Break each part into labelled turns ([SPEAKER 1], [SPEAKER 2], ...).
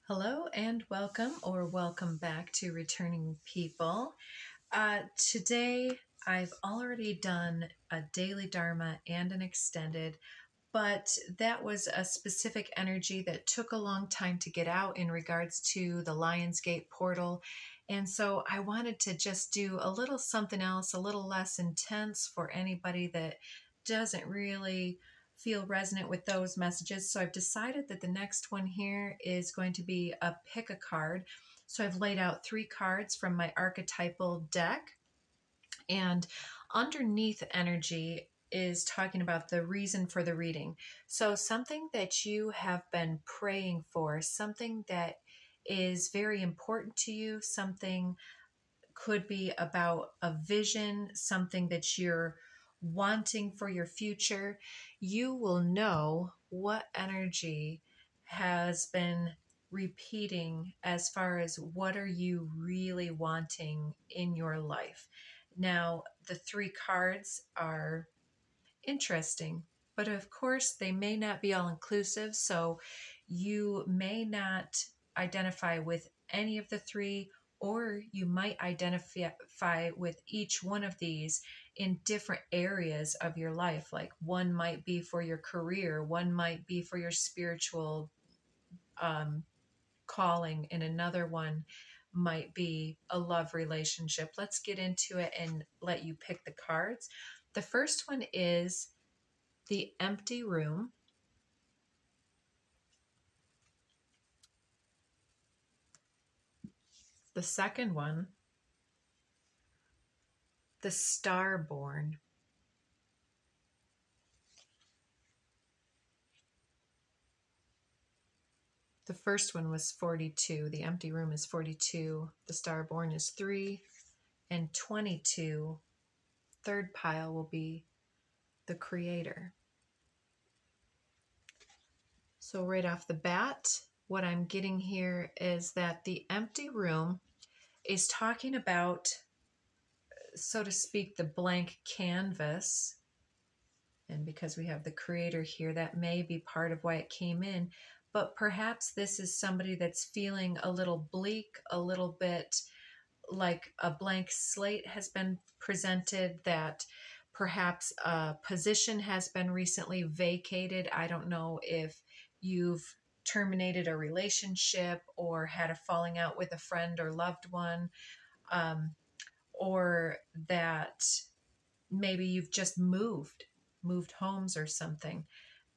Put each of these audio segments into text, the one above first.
[SPEAKER 1] Hello and welcome, or welcome back to Returning People. Today I've already done a daily Dharma and an extended, but that was a specific energy that took a long time to get out in regards to the Lionsgate portal. And so I wanted to just do a little something else, a little less intense for anybody that doesn't really feel resonant with those messages. So I've decided that the next one here is going to be a pick a card. So I've laid out 3 cards from my archetypal deck, and underneath energy is talking about the reason for the reading. So something that you have been praying for, something that is very important to you, something could be about a vision, something that you're wanting for your future. You will know what energy has been repeating as far as what are you really wanting in your life. Now, the 3 cards are interesting, but of course they may not be all inclusive, so you may not identify with any of the 3, or you might identify with each one of these in different areas of your life. Like one might be for your career, one might be for your spiritual calling, and another one might be a love relationship. Let's get into it and let you pick the cards. The first one is the empty room. The second one, the starborn. The first one was 42. The empty room is 42. The starborn is 3 and 22. Third pile will be the creator. So right off the bat, what I'm getting here is that the empty room is talking about, so to speak, the blank canvas. And because we have the creator here, that may be part of why it came in. But perhaps this is somebody that's feeling a little bleak, a little bit like a blank slate has been presented, that perhaps a position has been recently vacated. I don't know if you've terminated a relationship or had a falling out with a friend or loved one, or that maybe you've just moved homes or something.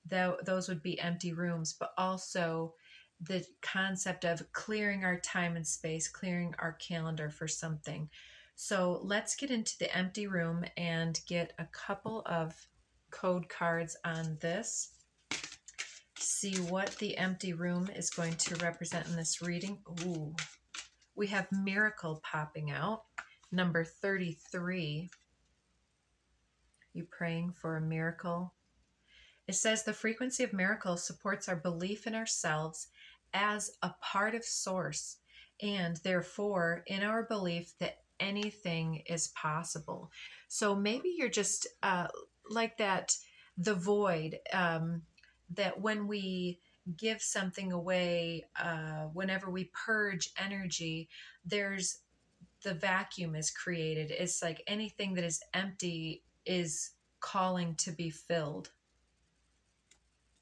[SPEAKER 1] Those would be empty rooms, but also the concept of clearing our time and space, clearing our calendar for something. So let's get into the empty room and get a couple of code cards on this. See what the empty room is going to represent in this reading. Ooh, we have miracle popping out. Number 33. You praying for a miracle? It says the frequency of miracles supports our belief in ourselves as a part of Source, and therefore in our belief that anything is possible. So maybe you're just like that, the void, that when we give something away, whenever we purge energy, there's the vacuum is created. It's like anything that is empty is calling to be filled.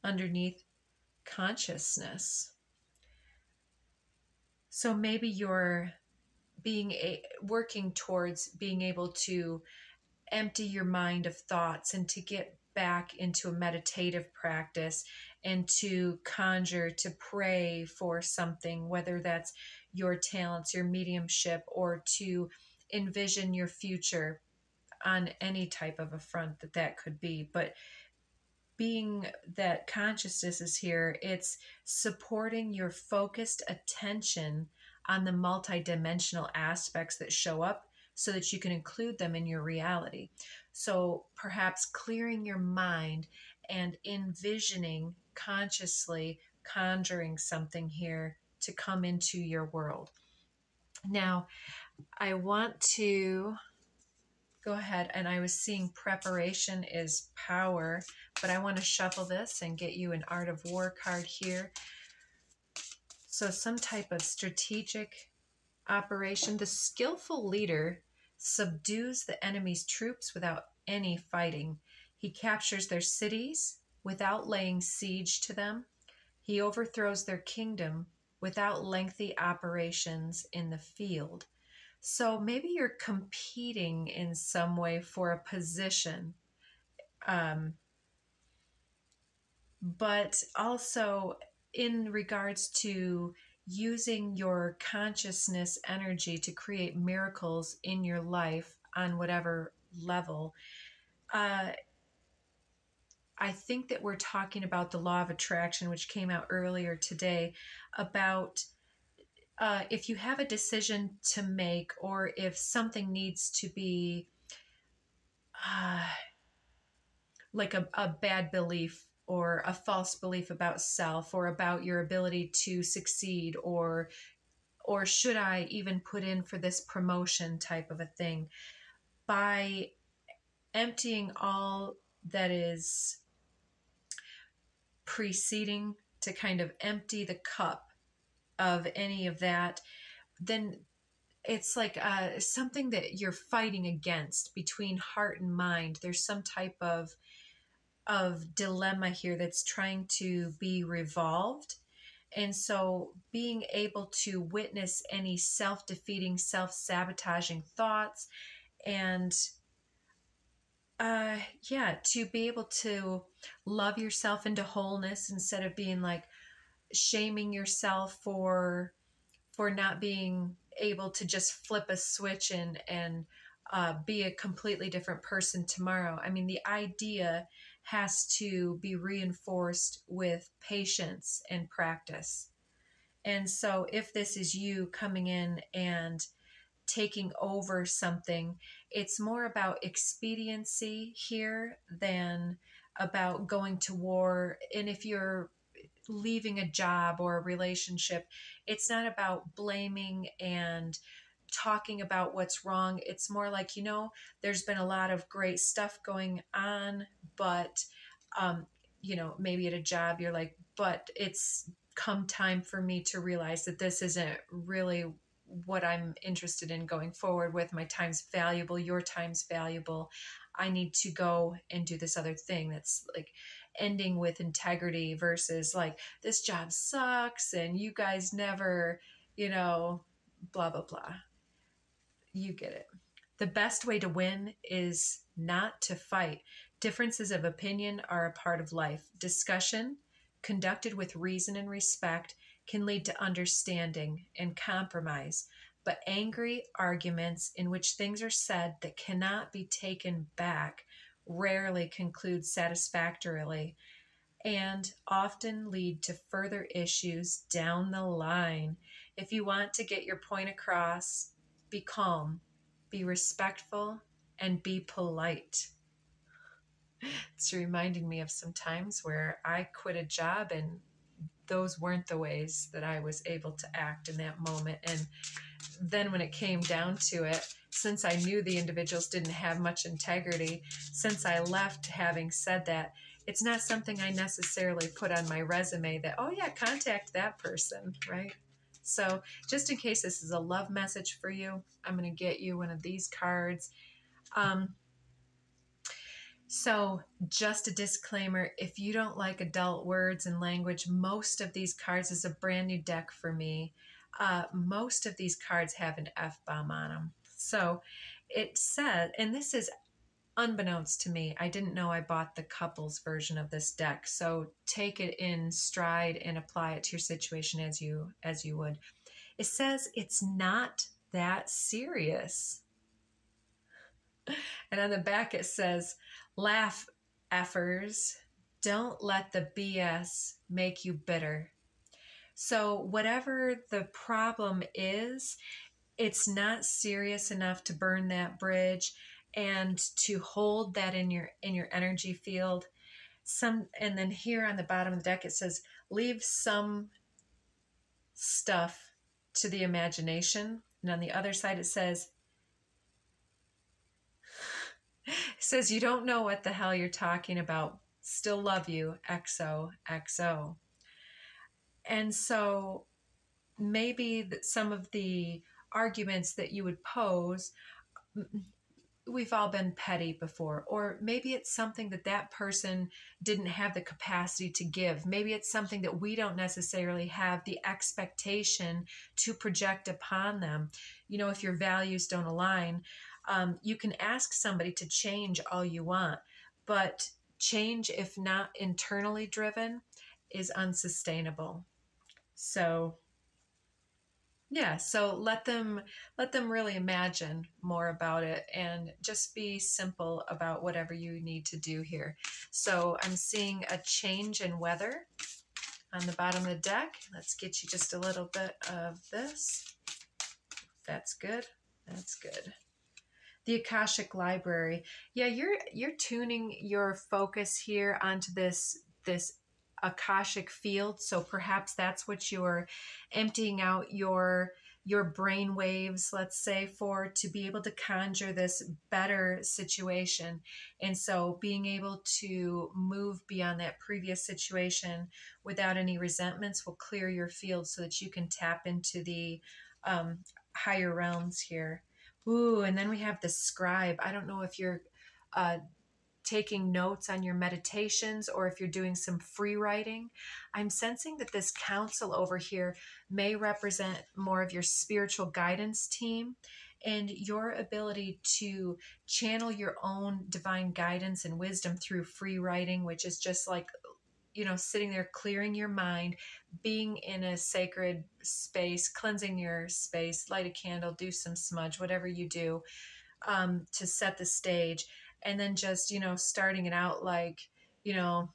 [SPEAKER 1] Underneath, consciousness. So maybe you're working towards being able to empty your mind of thoughts and to get back into a meditative practice and to conjure, to pray for something, whether that's your talents, your mediumship, or to envision your future on any type of a front that could be. But being that consciousness is here, it's supporting your focused attention on the multidimensional aspects that show up so that you can include them in your reality. So perhaps clearing your mind and envisioning consciously, conjuring something here to come into your world. Now, I want to go ahead, and I was seeing preparation is power, but I want to shuffle this and get you an Art of War card here. So some type of strategic operation. The skillful leader subdues the enemy's troops without any fighting. He captures their cities without laying siege to them. He overthrows their kingdom without lengthy operations in the field. So maybe you're competing in some way for a position, but also in regards to using your consciousness energy to create miracles in your life on whatever level. I think that we're talking about the law of attraction, which came out earlier today, about if you have a decision to make, or if something needs to be like a bad belief or a false belief about self or about your ability to succeed, or should I even put in for this promotion type of a thing, by emptying all that is preceding, to kind of empty the cup of any of that, then it's like something that you're fighting against between heart and mind. There's some type of dilemma here that's trying to be revolved. And so being able to witness any self-defeating, self-sabotaging thoughts, and to be able to love yourself into wholeness instead of being like shaming yourself for not being able to just flip a switch and be a completely different person tomorrow. I mean, the idea has to be reinforced with patience and practice. And so if this is you coming in and taking over something, it's more about expediency here than about going to war. And if you're leaving a job or a relationship, it's not about blaming and talking about what's wrong. It's more like, there's been a lot of great stuff going on, but maybe at a job you're like, but it's come time for me to realize that this isn't really what I'm interested in going forward with. My time's valuable, your time's valuable. I need to go and do this other thing that's like ending with integrity versus like, this job sucks and you guys never, blah, blah, blah. You get it. The best way to win is not to fight. Differences of opinion are a part of life. Discussion, conducted with reason and respect, can lead to understanding and compromise. But angry arguments in which things are said that cannot be taken back rarely conclude satisfactorily and often lead to further issues down the line. If you want to get your point across, be calm, be respectful, and be polite. It's reminding me of some times where I quit a job and those weren't the ways that I was able to act in that moment. And then when it came down to it, since I knew the individuals didn't have much integrity, since I left having said that, it's not something I necessarily put on my resume that, oh yeah, contact that person, right? So just in case this is a love message for you, I'm going to get you one of these cards. So just a disclaimer, if you don't like adult words and language, most of these cards is a brand new deck for me. Most of these cards have an F-bomb on them. So it said, and this is unbeknownst to me, I didn't know I bought the couples version of this deck. So take it in stride and apply it to your situation as you would. It says it's not that serious. And on the back it says, laugh, effers. Don't let the BS make you bitter. So whatever the problem is, it's not serious enough to burn that bridge and to hold that in your energy field. And then here on the bottom of the deck it says, leave some stuff to the imagination. And on the other side it says, you don't know what the hell you're talking about. Still love you, XOXO. And so maybe some of the arguments that you would pose, we've all been petty before, or maybe it's something that that person didn't have the capacity to give. Maybe it's something that we don't necessarily have the expectation to project upon them. You know, if your values don't align, you can ask somebody to change all you want, but change, if not internally driven, is unsustainable. So yeah, so let them really imagine more about it and just be simple about whatever you need to do here. So I'm seeing a change in weather on the bottom of the deck. Let's get you just a little bit of this. That's good. That's good. The Akashic Library. Yeah, you're tuning your focus here onto this Akashic field. So perhaps that's what you're emptying out your brain waves, let's say, for, to be able to conjure this better situation. And so being able to move beyond that previous situation without any resentments will clear your field so that you can tap into the higher realms here. Ooh, and then we have the scribe. I don't know if you're taking notes on your meditations or if you're doing some free writing. I'm sensing that this council over here may represent more of your spiritual guidance team and your ability to channel your own divine guidance and wisdom through free writing, which is just like, you know, sitting there, clearing your mind, being in a sacred space, cleansing your space, light a candle, do some smudge, whatever you do to set the stage. And then just, you know, starting it out like, you know,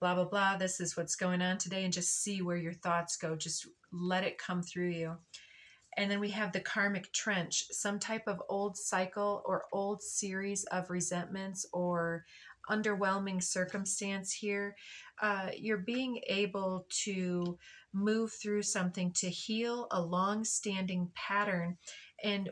[SPEAKER 1] blah, blah, blah, this is what's going on today, and just see where your thoughts go. Just let it come through you. And then we have the karmic trench, some type of old cycle or old series of resentments or underwhelming circumstance here. You're being able to move through something to heal a long-standing pattern. And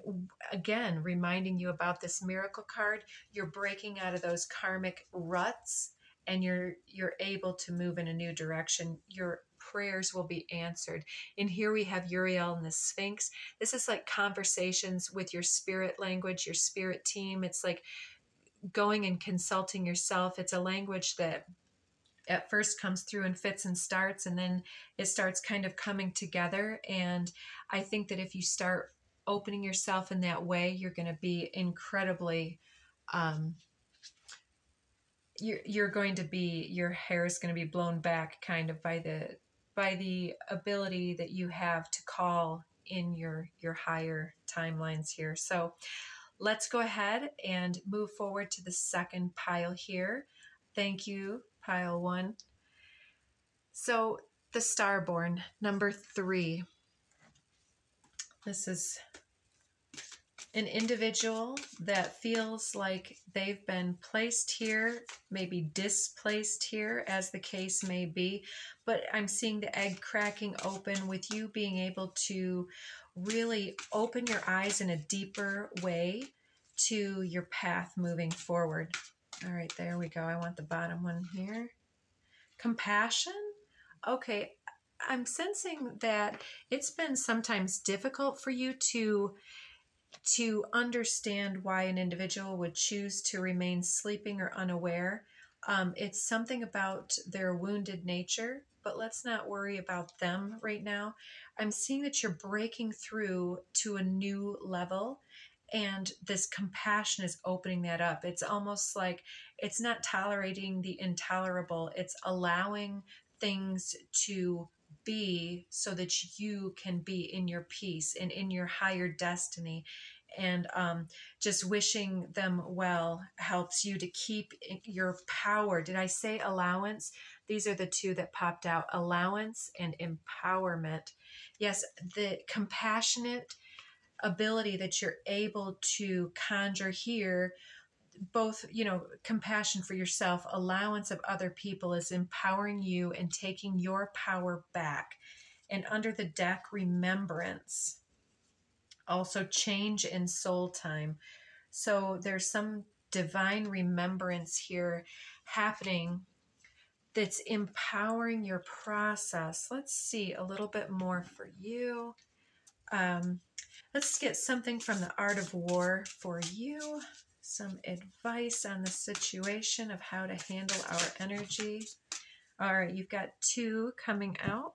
[SPEAKER 1] again, reminding you about this miracle card, you're breaking out of those karmic ruts and you're able to move in a new direction. Your prayers will be answered. And here we have Uriel and the Sphinx. This is like conversations with your spirit language, your spirit team. It's like going and consulting yourself. It's a language that at first comes through in fits and starts, and then it starts kind of coming together. And I think that if you start opening yourself in that way, you're going to be incredibly, you're going to be, your hair is going to be blown back kind of by the ability that you have to call in your higher timelines here. So let's go ahead and move forward to the second pile here. Thank you, pile 1. So the Starborn, number 3. This is an individual that feels like they've been placed here, maybe displaced here, as the case may be. But I'm seeing the egg cracking open with you being able to really open your eyes in a deeper way to your path moving forward. All right, there we go. I want the bottom one here. Compassion. Okay, I'm sensing that it's been sometimes difficult for you to understand why an individual would choose to remain sleeping or unaware. It's something about their wounded nature, but let's not worry about them right now. I'm seeing that you're breaking through to a new level, and this compassion is opening that up. It's almost like it's not tolerating the intolerable. It's allowing things to be so that you can be in your peace and in your higher destiny. And just wishing them well helps you to keep your power. Did I say allowance? These are the two that popped out, allowance and empowerment. Yes, the compassionate ability that you're able to conjure here, both, you know, compassion for yourself, allowance of other people, is empowering you and taking your power back. And under the deck, remembrance, also change in soul time. So there's some divine remembrance here happening that's empowering your process. Let's see a little bit more for you. Let's get something from the Art of War for you. Some advice on the situation of how to handle our energy. All right, you've got 2 coming out.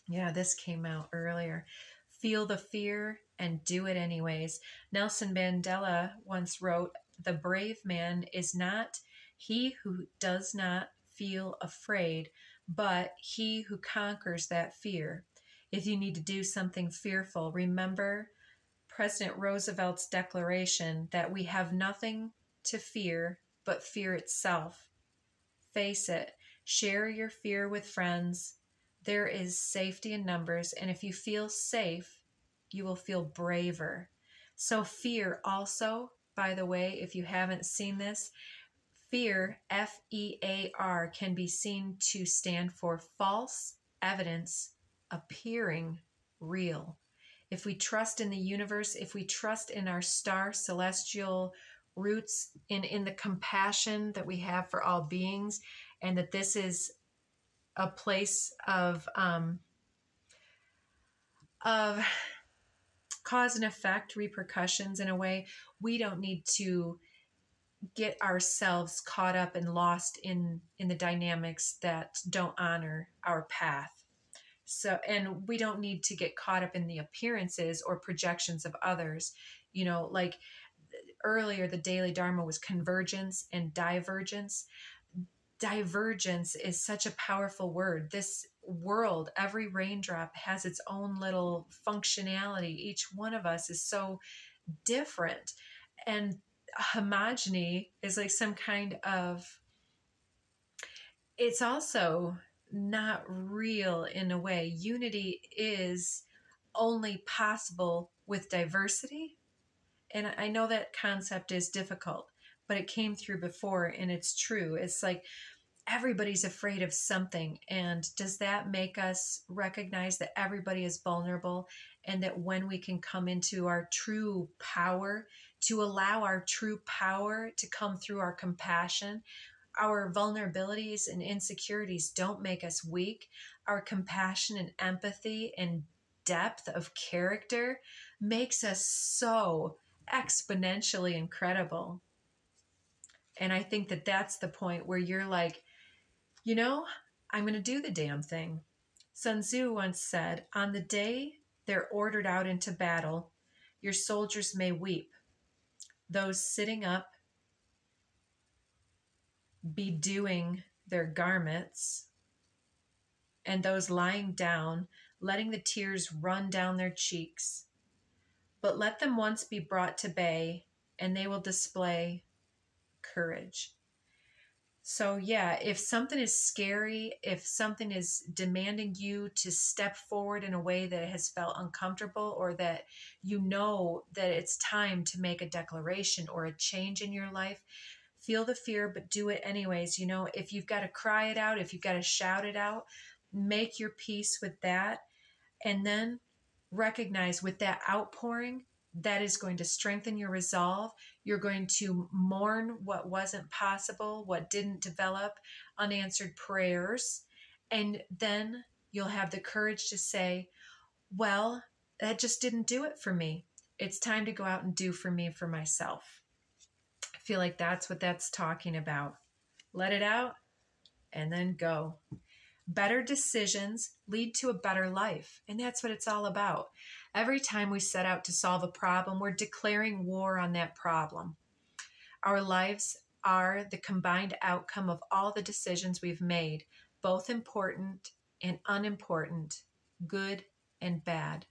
[SPEAKER 1] Yeah, this came out earlier. Feel the fear and do it anyways. Nelson Mandela once wrote, "The brave man is not he who does not feel afraid, but he who conquers that fear." If you need to do something fearful, remember President Roosevelt's declaration that we have nothing to fear but fear itself. Face it. Share your fear with friends. There is safety in numbers, and if you feel safe, you will feel braver. So fear also, by the way, if you haven't seen this, fear, F-E-A-R, can be seen to stand for false evidence appearing real. If we trust in the universe, if we trust in our star celestial roots, in the compassion that we have for all beings, and that this is a place of cause and effect, repercussions in a way, we don't need to get ourselves caught up and lost in the dynamics that don't honor our path. So, and we don't need to get caught up in the appearances or projections of others. You know, like earlier, the daily dharma was convergence and divergence. Divergence is such a powerful word. This world, every raindrop has its own little functionality. Each one of us is so different. And homogeny is like some kind of, it's also not real in a way. Unity is only possible with diversity. And I know that concept is difficult, but it came through before and it's true. It's like everybody's afraid of something. And does that make us recognize that everybody is vulnerable, and that when we can come into our true power, to allow our true power to come through our compassion, our vulnerabilities and insecurities don't make us weak. Our compassion and empathy and depth of character makes us so exponentially incredible. And I think that that's the point where you're like, you know, I'm going to do the damn thing. Sun Tzu once said, "On the day they're ordered out into battle, your soldiers may weep. Those sitting up, bedewing their garments, and those lying down, letting the tears run down their cheeks. But let them once be brought to bay, and they will display courage." So yeah, if something is scary, if something is demanding you to step forward in a way that has felt uncomfortable, or that you know that it's time to make a declaration or a change in your life, feel the fear, but do it anyways. You know, if you've got to cry it out, if you've got to shout it out, make your peace with that. And then recognize with that outpouring, that is going to strengthen your resolve. You're going to mourn what wasn't possible, what didn't develop, unanswered prayers. And then you'll have the courage to say, well, that just didn't do it for me. It's time to go out and do for me, for myself. I feel like that's what that's talking about. Let it out and then go. Better decisions lead to a better life. And that's what it's all about. Every time we set out to solve a problem, we're declaring war on that problem. Our lives are the combined outcome of all the decisions we've made, both important and unimportant, good and bad,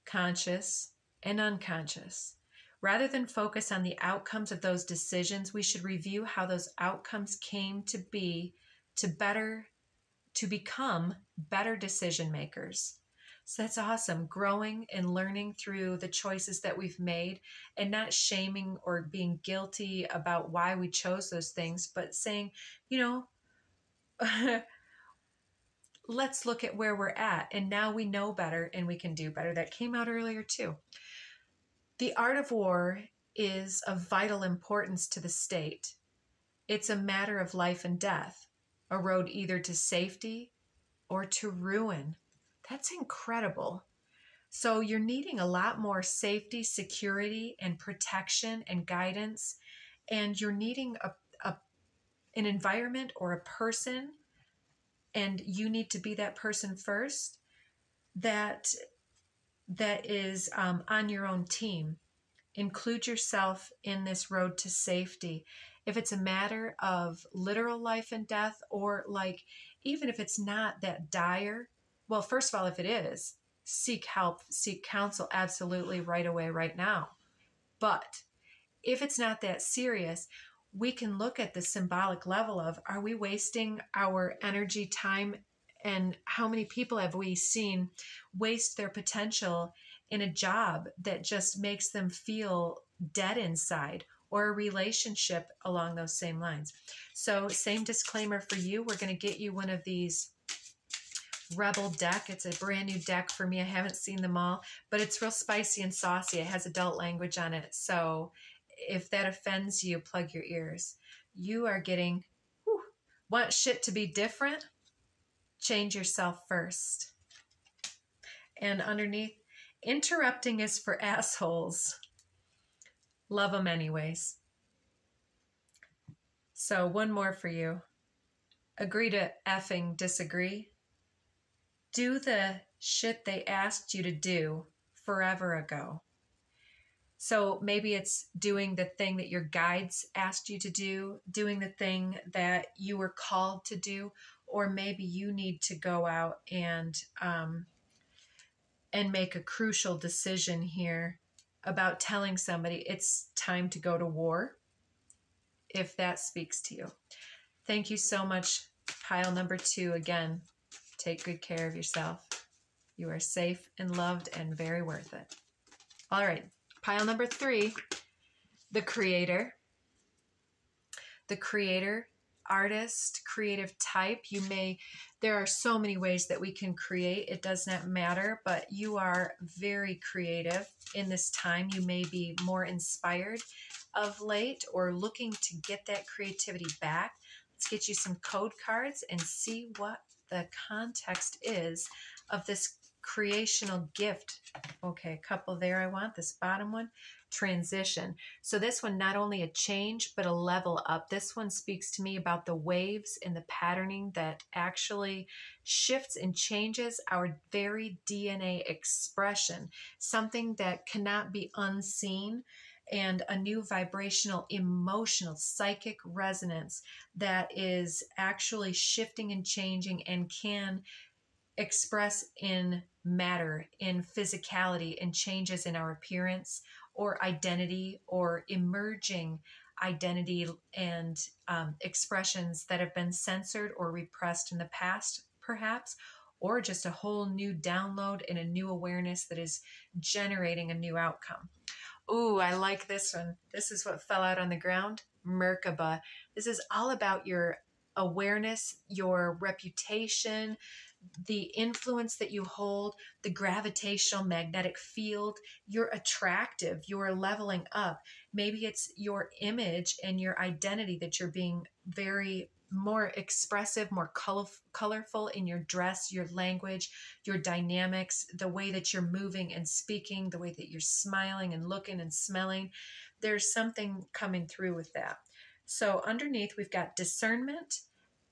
[SPEAKER 1] conscious and unconscious. Rather than focus on the outcomes of those decisions, we should review how those outcomes came to be to become better decision makers. So that's awesome. Growing and learning through the choices that we've made, and not shaming or being guilty about why we chose those things, but saying, you know, let's look at where we're at. And now we know better and we can do better. That came out earlier too. The art of war is of vital importance to the state. It's a matter of life and death. a road either to safety or to ruin. That's incredible. So you're needing a lot more safety, security, and protection and guidance. And you're needing an environment or a person, and you need to be that person first, that is on your own team. Include yourself in this road to safety. If it's a matter of literal life and death, or like, even if it's not that dire, well, first of all, if it is, seek help, seek counsel, absolutely, right away, right now. But if it's not that serious, we can look at the symbolic level of, are we wasting our energy, time, and how many people have we seen waste their potential in a job that just makes them feel dead inside, or a relationship along those same lines. So same disclaimer for you. We're going to get you one of these Rebel deck. It's a brand new deck for me. I haven't seen them all, but it's real spicy and saucy. It has adult language on it. So if that offends you, plug your ears. You are getting, want shit to be different? Change yourself first. And underneath, interrupting is for assholes. Love them anyways. So one more for you. Agree to effing disagree. Do the shit they asked you to do forever ago. So maybe it's doing the thing that your guides asked you to do, doing the thing that you were called to do, or maybe you need to go out and make a crucial decision here about telling somebody it's time to go to war, if that speaks to you. Thank you so much, pile number 2. Again, take good care of yourself. You are safe and loved and very worth it. All right, pile number 3, the creator. The creator, artist, creative type. There are so many ways that we can create. It does not matter, but you are very creative in this time. You may be more inspired of late or looking to get that creativity back. Let's get you some code cards and see what the context is of this creational gift. Okay, a couple there I want. This bottom one, transition. So this one, not only a change, but a level up. This one speaks to me about the waves and the patterning that actually shifts and changes our very DNA expression, something that cannot be unseen, and a new vibrational, emotional, psychic resonance that is actually shifting and changing and can express in matter, in physicality, and changes in our appearance or identity, or emerging identity and expressions that have been censored or repressed in the past, perhaps, or just a whole new download and a new awareness that is generating a new outcome. Ooh, I like this one. This is what fell out on the ground. Merkaba. This is all about your awareness, your reputation, the influence that you hold, the gravitational magnetic field. You're attractive. You're leveling up. Maybe it's your image and your identity that you're being very more expressive, more colorful in your dress, your language, your dynamics, the way that you're moving and speaking, the way that you're smiling and looking and smelling. There's something coming through with that. So underneath, we've got discernment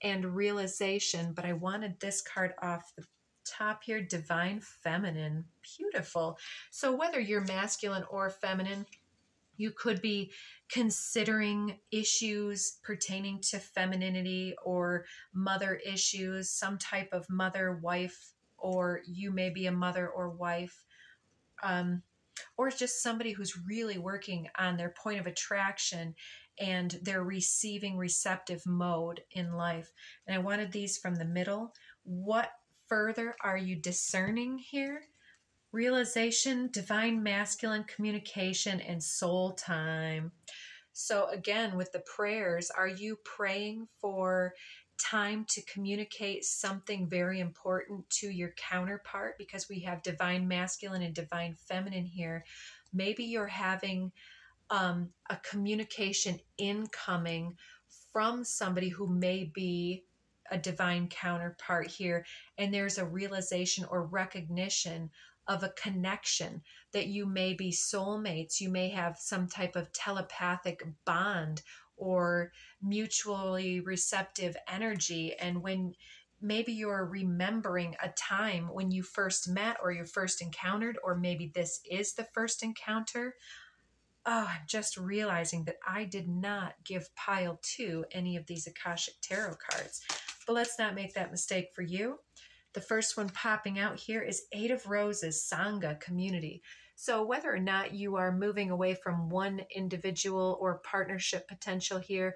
[SPEAKER 1] and realization, but I wanted this card off the top here, divine feminine. Beautiful. So whether you're masculine or feminine, you could be considering issues pertaining to femininity or mother issues, some type of mother, wife, or you may be a mother or wife, or just somebody who's really working on their point of attraction and their receiving receptive mode in life. And I wanted these from the middle. What further are you discerning here? Realization, divine masculine, communication, and soul time. So again, with the prayers, are you praying for time to communicate something very important to your counterpart? Because we have divine masculine and divine feminine here. Maybe you're having a communication incoming from somebody who may be a divine counterpart here, and there's a realization or recognition of a connection, that you may be soulmates, you may have some type of telepathic bond or mutually receptive energy. And when maybe you're remembering a time when you first met or you first encountered, or maybe this is the first encounter. Oh, I'm just realizing that I did not give pile 2 any of these Akashic Tarot cards. But let's not make that mistake for you. The first one popping out here is 8 of Roses, Sangha, community. So whether or not you are moving away from one individual or partnership potential here,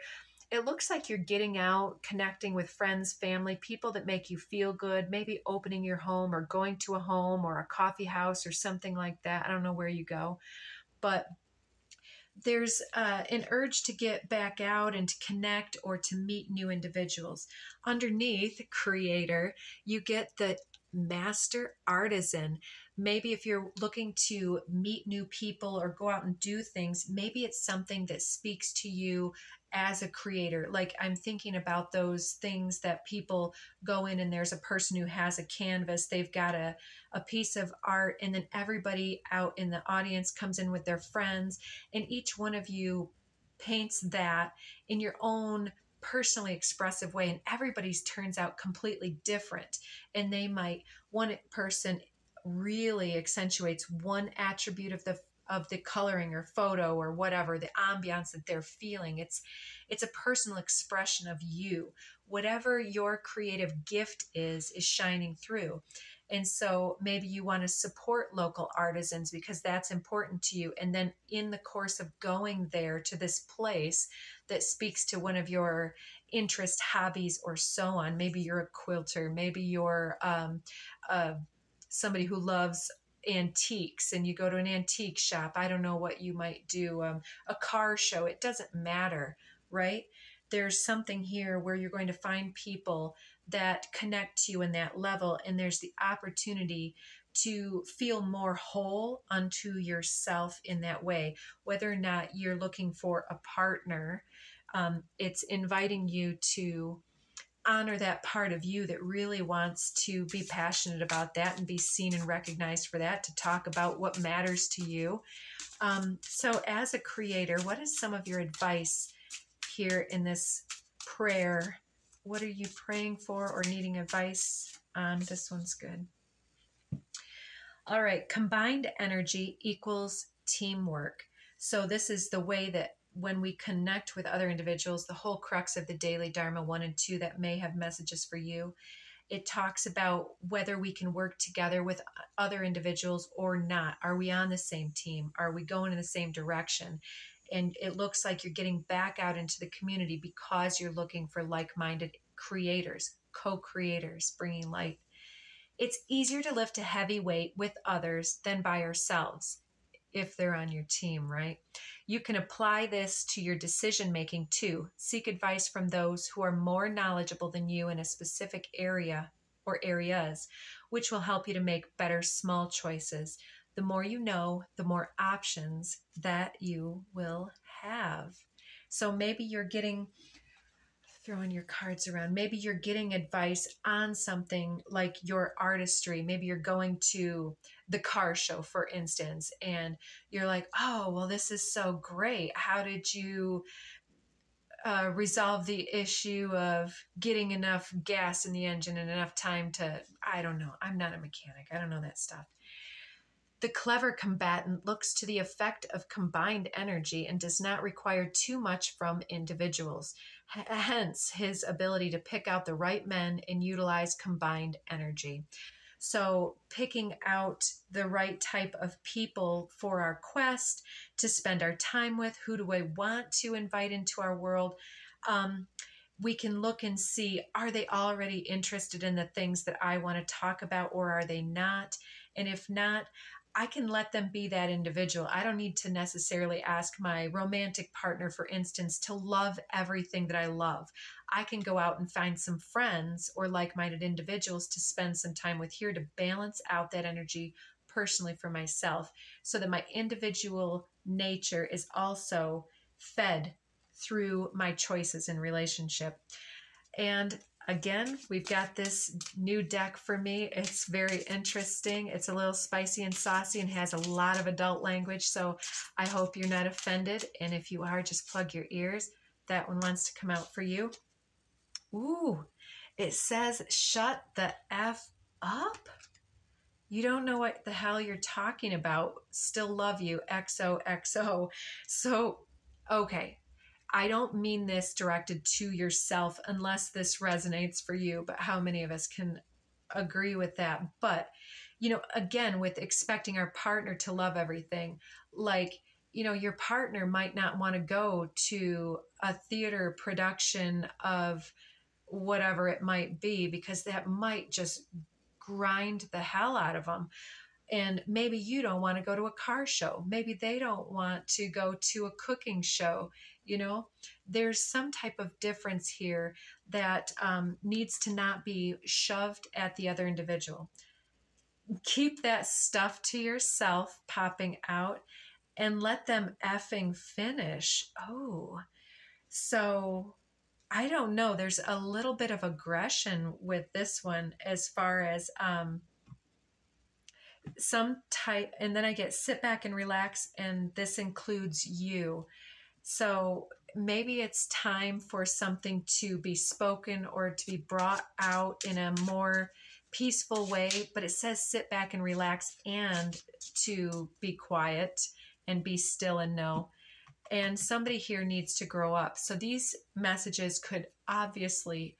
[SPEAKER 1] it looks like you're getting out, connecting with friends, family, people that make you feel good, maybe opening your home or going to a home or a coffee house or something like that. I don't know where you go, but there's an urge to get back out and to connect or to meet new individuals. Underneath creator, you get the master artisan. Maybe if you're looking to meet new people or go out and do things, maybe it's something that speaks to you as a creator. Like I'm thinking about those things that people go in and there's a person who has a canvas, they've got a piece of art, and then everybody out in the audience comes in with their friends, and each one of you paints that in your own personally expressive way, and everybody's turns out completely different. And they might, one person really accentuates one attribute of the coloring or photo or whatever, the ambiance that they're feeling. It's a personal expression of you. Whatever your creative gift is shining through. And so maybe you want to support local artisans because that's important to you. And then in the course of going there to this place that speaks to one of your interest, hobbies, or so on, maybe you're a quilter, maybe you're somebody who loves antiques and you go to an antique shop. I don't know what you might do, a car show. It doesn't matter, right? There's something here where you're going to find people that connect to you in that level, and there's the opportunity to feel more whole unto yourself in that way. Whether or not you're looking for a partner, it's inviting you to honor that part of you that really wants to be passionate about that and be seen and recognized for that, to talk about what matters to you. So as a creator, what is some of your advice here in this prayer? What are you praying for or needing advice on? This one's good. All right. Combined energy equals teamwork. So this is the way that when we connect with other individuals, the whole crux of the Daily Dharma 1 and 2 that may have messages for you, it talks about whether we can work together with other individuals or not. Are we on the same team? Are we going in the same direction? And it looks like you're getting back out into the community because you're looking for like-minded creators, co-creators, bringing light. It's easier to lift a heavy weight with others than by ourselves if they're on your team, right? You can apply this to your decision-making too. Seek advice from those who are more knowledgeable than you in a specific area or areas, which will help you to make better small choices. The more you know, the more options that you will have. So maybe you're getting, throwing your cards around, maybe you're getting advice on something like your artistry. Maybe you're going to the car show, for instance, and you're like, oh, well, this is so great. How did you resolve the issue of getting enough gas in the engine and enough time to, I don't know. I'm not a mechanic. I don't know that stuff. The clever combatant looks to the effect of combined energy and does not require too much from individuals. Hence, his ability to pick out the right men and utilize combined energy. So picking out the right type of people for our quest to spend our time with, who do I want to invite into our world? We can look and see, are they already interested in the things that I want to talk about, or are they not? And if not, I can let them be that individual. I don't need to necessarily ask my romantic partner, for instance, to love everything that I love. I can go out and find some friends or like-minded individuals to spend some time with here to balance out that energy personally for myself, so that my individual nature is also fed through my choices in relationship. And Again, we've got this new deck for me. It's very interesting. It's a little spicy and saucy and has a lot of adult language, so I hope you're not offended. And if you are, just plug your ears. That one wants to come out for you. Ooh, it says, shut the F up? You don't know what the hell you're talking about. Still love you, XOXO. So, okay. I don't mean this directed to yourself unless this resonates for you, but how many of us can agree with that? But, you know, again, with expecting our partner to love everything, like, you know, your partner might not want to go to a theater production of whatever it might be because that might just grind the hell out of them. And maybe you don't want to go to a car show. Maybe they don't want to go to a cooking show. You know, there's some type of difference here that needs to not be shoved at the other individual. Keep that stuff to yourself popping out and let them effing finish. Oh, so I don't know. There's a little bit of aggression with this one as far as some type, and then I get sit back and relax, and this includes you. So maybe it's time for something to be spoken or to be brought out in a more peaceful way, but it says sit back and relax and to be quiet and be still and know. And somebody here needs to grow up. So these messages could obviously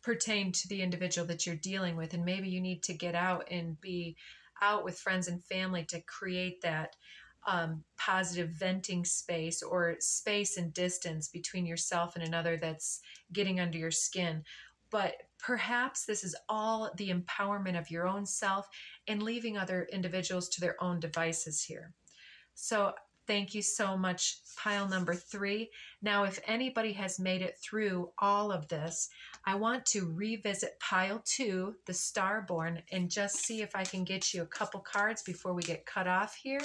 [SPEAKER 1] pertain to the individual that you're dealing with, and maybe you need to get out and be out with friends and family to create that positive venting space or space and distance between yourself and another that's getting under your skin. But perhaps this is all the empowerment of your own self and leaving other individuals to their own devices here. So thank you so much, pile number 3. Now, if anybody has made it through all of this, I want to revisit pile 2, the Starborn, and just see if I can get you a couple cards before we get cut off here.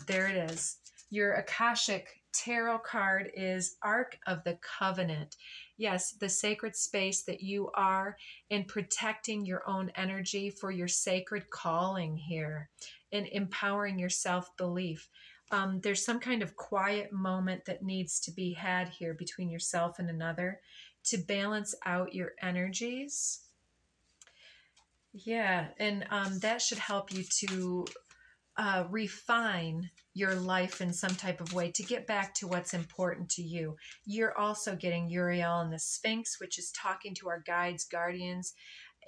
[SPEAKER 1] There it is. Your Akashic tarot card is Ark of the Covenant. Yes, the sacred space that you are in protecting your own energy for your sacred calling here and empowering your self-belief. There's some kind of quiet moment that needs to be had here between yourself and another to balance out your energies. Yeah, and that should help you to refine your life in some type of way to get back to what's important to you. You're also getting Uriel and the Sphinx, which is talking to our guides, guardians,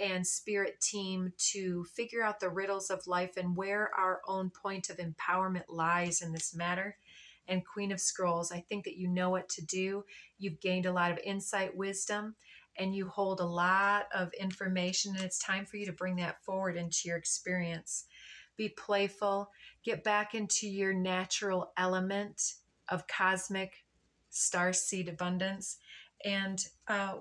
[SPEAKER 1] and spirit team to figure out the riddles of life and where our own point of empowerment lies in this matter. And Queen of Scrolls, I think that you know what to do. You've gained a lot of insight, wisdom, and you hold a lot of information, and it's time for you to bring that forward into your experience. Be playful, get back into your natural element of cosmic starseed abundance, and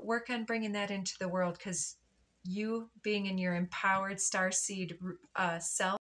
[SPEAKER 1] work on bringing that into the world, because you being in your empowered starseed self